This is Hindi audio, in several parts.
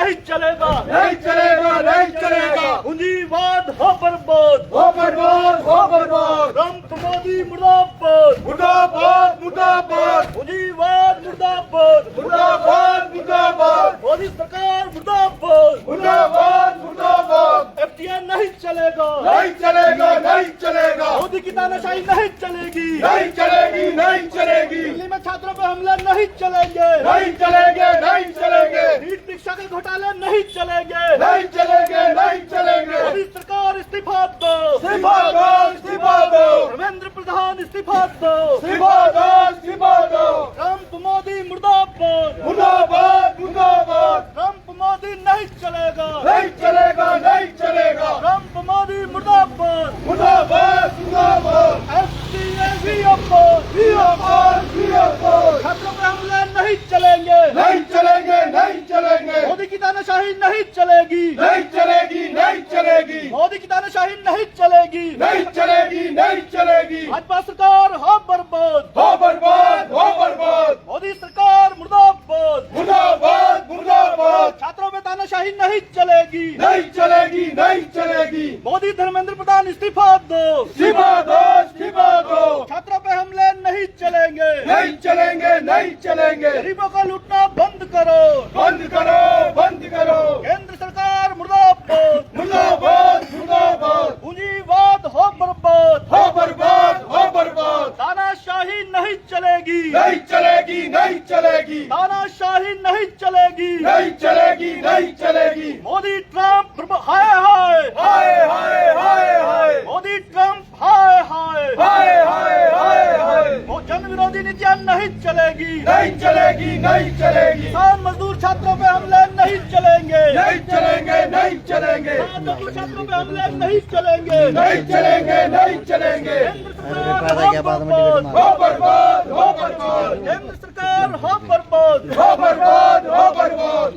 नहीं चलेगा, नहीं चलेगा, नहीं चलेगा। पूंजीवाद हो बर्बाद, हो बर्बाद, हो बर्बाद। ट्रंप मोदी मुर्दाबाद, मुर्दाबाद, मुर्दाबाद, पूंजीवाद मुर्दाबाद, मुर्दाबाद, मुर्दाबाद, मोदी सरकार मुर्दाबाद, मुर्दाबाद, मुर्दाबाद। एफटीआई नहीं चलेगा, नहीं चलेगा, नहीं चलेगा, मोदी की तानाशाही नहीं चलेगी, नहीं चलेगी, नहीं चलेगी, दिल्ली में छात्रों पर हमले नहीं चलेंगे, नहीं चलेंगे, नहीं चलेंगे, नीट परीक्षा के घोटाले नहीं चलेंगे, नहीं चलेंगे, नहीं चलेंगे। मोदी सरकार इस्तीफा दो, इस्तीफा दो, इस्तीफा दो, धर्मेंद्र प्रधान इस्तीफा दो, इस्तीफा दो, इस्तीफा दो। ट्रंप मोदी मुर्दाबाद, मुर्दाबाद, मुर्दाबाद। ट्रंप मोदी नहीं चलेगा, नहीं चलेगा, नहीं चलेगा, ट्रंप मोदी मुर्दाबाद, मुर्दाबाद, मुर्दाबाद। एफटीआई भी oppose, We oppose, we oppose। छात्रों पर हमले नहीं चलेंगे, नहीं चलेंगे, नहीं चलेंगे, मोदी की तानाशाही नहीं चलेगी, नहीं चलेगी, नहीं चलेगी, मोदी की तानाशाही नहीं चलेगी, नहीं चलेगी, नहीं चलेगी। भाजपा सरकार हो बर्बाद, हो बर्बाद, हो बर्बाद, मोदी सरकार मुर्दाबाद, मुर्दाबाद, मुर्दाबाद। छात्रों में तानाशाही नहीं चलेगी, नहीं चलेगी, नहीं चलेगी, मोदी धर्मेंद्र प्रधान इस्तीफा दो, इस्तीफा दो, इस्तीफा दो। छात्रों पे हमले नहीं चलेंगे, नहीं चलेंगे, नहीं चलेंगे। गरीबों को लूटना बंद करो, बंद करो, बंद करो। केंद्र सरकार मुर्दाबाद, मुर्दाबाद, मुर्दाबाद, पूंजीवाद हो बर्बाद, हो बर्बाद, हो बर्बाद। तानाशाही नहीं चलेगी, नहीं चलेगी, नहीं चलेगी, तानाशाही नहीं चलेगी, नहीं चलेगी, नहीं चलेगी। मोदी ट्रंप हाय हाय, हाय, हाय, हाय, हाय, मोदी ट्रंप हाय हाय, हाय, हाय, हाय, हाय। वो जन विरोधी नीतियां नहीं चलेगी, नहीं चलेगी, नहीं चलेगी, किसान मजदूर छात्रों पे हमले नहीं चलेंगे, नहीं चलेंगे, नहीं चलेंगे, किसान मजदूर छात्रों पे हमले नहीं चलेंगे, नहीं चलेंगे, नहीं चलेंगे। केंद्र सरकार हो बर्बाद, हो बर्बाद, हो बर्बाद, केंद्र सरकार हो बर्बाद, हो बर्बाद, हो बर्बाद।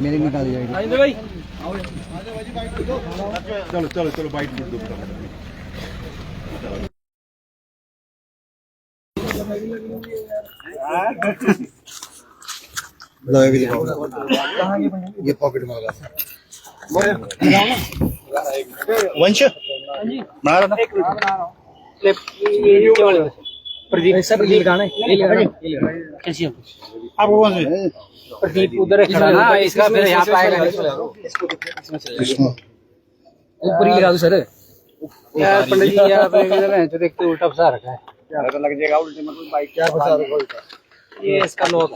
मेरे निकाल जाएगी। भाई चलो चलो चलो बाइट दो। ये पॉकेट में लगा। वंश प्रदीप गाना कैल्शियम आपको कौन से प्रदीप उधर खड़ा ना इसका फिर यहाँ पे आएगा ऊपर ही लगा दो सर यार पंडित जी आप इधर हैं जो देखते उल्टा फंसा रखा है लग जाएगा उल्टे मतलब बाइक क्या फंसा रखा है ये इसका लॉक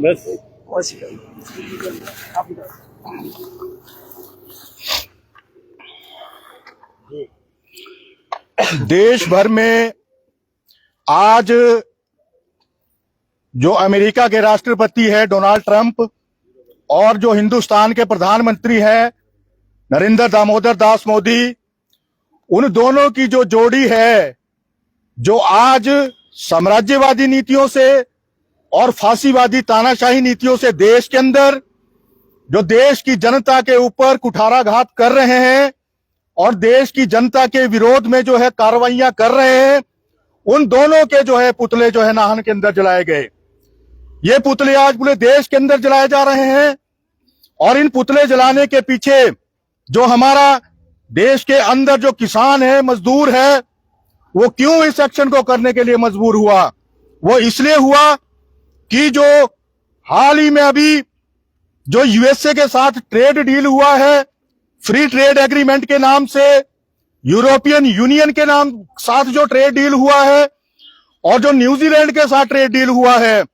बस देश भर में आज जो अमेरिका के राष्ट्रपति है डोनाल्ड ट्रंप और जो हिंदुस्तान के प्रधानमंत्री है नरेंद्र दामोदर दास मोदी, उन दोनों की जो जोड़ी है, जो आज साम्राज्यवादी नीतियों से और फांसीवादी तानाशाही नीतियों से देश के अंदर जो देश की जनता के ऊपर कुठाराघात कर रहे हैं और देश की जनता के विरोध में जो है कार्रवाइयां कर रहे हैं, उन दोनों के जो है पुतले जो है नाहन के अंदर जलाए गए। ये पुतले आज पूरे देश के अंदर जलाए जा रहे हैं और इन पुतले जलाने के पीछे जो हमारा देश के अंदर जो किसान है, मजदूर है, वो क्यों इस एक्शन को करने के लिए मजबूर हुआ? वो इसलिए हुआ कि जो हाल ही में अभी जो यूएसए के साथ ट्रेड डील हुआ है, फ्री ट्रेड एग्रीमेंट के नाम से, यूरोपियन यूनियन के नाम साथ जो ट्रेड डील हुआ है और जो न्यूजीलैंड के साथ ट्रेड डील हुआ है,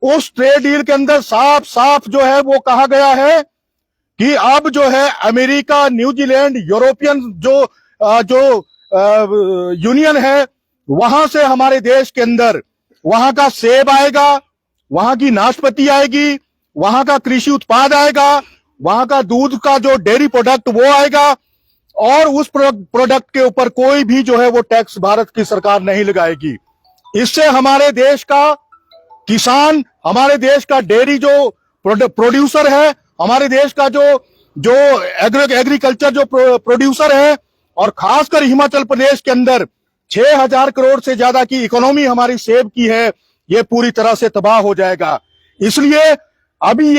उस ट्रेड डील के अंदर साफ साफ जो है वो कहा गया है कि अब जो है अमेरिका, न्यूजीलैंड, यूरोपियन जो यूनियन है, वहां से हमारे देश के अंदर वहां का सेब आएगा, वहां की नाशपाती आएगी, वहां का कृषि उत्पाद आएगा, वहां का दूध का जो डेयरी प्रोडक्ट वो आएगा और उस प्रोडक्ट के ऊपर कोई भी जो है वो टैक्स भारत की सरकार नहीं लगाएगी। इससे हमारे देश का किसान, हमारे देश का डेयरी जो प्रोड्यूसर है, हमारे देश का जो एग्रीकल्चर जो प्रोड्यूसर है और खासकर हिमाचल प्रदेश के अंदर 6,000 करोड़ से ज्यादा की इकोनॉमी हमारी सेव की है, ये पूरी तरह से तबाह हो जाएगा। इसलिए अभी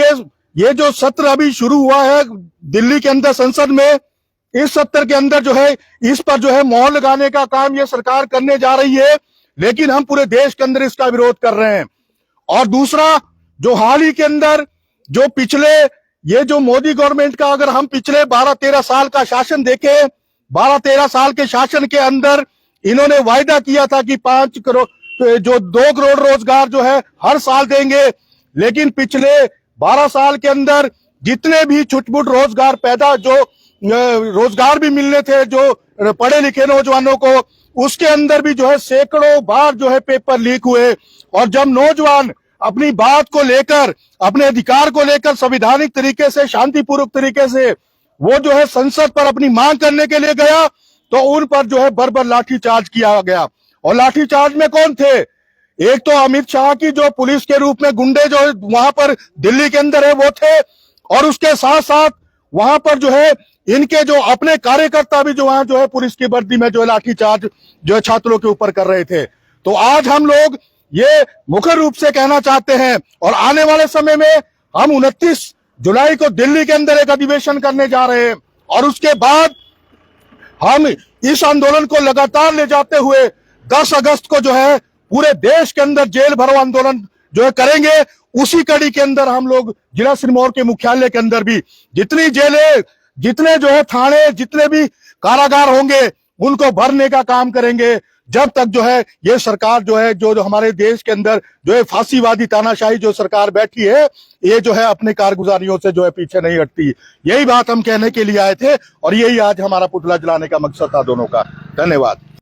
ये जो सत्र अभी शुरू हुआ है दिल्ली के अंदर संसद में, इस सत्र के अंदर जो है इस पर जो है मोहर लगाने का काम ये सरकार करने जा रही है, लेकिन हम पूरे देश के अंदर इसका विरोध कर रहे हैं। और दूसरा, जो हाल ही के अंदर जो पिछले ये जो मोदी गवर्नमेंट का अगर हम पिछले 12-13 साल का शासन देखें, 12-13 साल के शासन के अंदर इन्होंने वायदा किया था कि 5 करोड़ जो 2 करोड़ रोजगार जो है हर साल देंगे, लेकिन पिछले 12 साल के अंदर जितने भी छुटपुट रोजगार पैदा जो रोजगार भी मिलने थे जो पढ़े लिखे नौजवानों को, उसके अंदर भी जो है सैकड़ों बार जो है पेपर लीक हुए। और जब नौजवान अपनी बात को लेकर, अपने अधिकार को लेकर संवैधानिक तरीके से, शांतिपूर्वक तरीके से वो जो है संसद पर अपनी मांग करने के लिए गया, तो उन पर जो है बर्बर लाठीचार्ज किया गया। और लाठीचार्ज में कौन थे? एक तो अमित शाह की जो पुलिस के रूप में गुंडे जो वहां पर दिल्ली के अंदर है वो थे, और उसके साथ साथ वहां पर जो है इनके जो अपने कार्यकर्ता भी जो वहां जो है पुलिस की वर्दी में जो है लाठीचार्ज जो है छात्रों के ऊपर कर रहे थे। तो आज हम लोग ये मुख्य रूप से कहना चाहते हैं, और आने वाले समय में हम 29 जुलाई को दिल्ली के अंदर एक अधिवेशन करने जा रहे हैं, और उसके बाद हम इस आंदोलन को लगातार ले जाते हुए 10 अगस्त को जो है पूरे देश के अंदर जेल भरो आंदोलन जो है करेंगे। उसी कड़ी के अंदर हम लोग जिला सिरमौर के मुख्यालय के अंदर भी जितनी जेलें, जितने जो है थाने, जितने भी कारागार होंगे उनको भरने का काम करेंगे, जब तक जो है ये सरकार जो है जो हमारे देश के अंदर जो है फांसीवादी तानाशाही जो सरकार बैठी है, ये जो है अपने कारगुजारियों से जो है पीछे नहीं हटती। यही बात हम कहने के लिए आए थे, और यही आज हमारा पुतला जलाने का मकसद था दोनों का। धन्यवाद।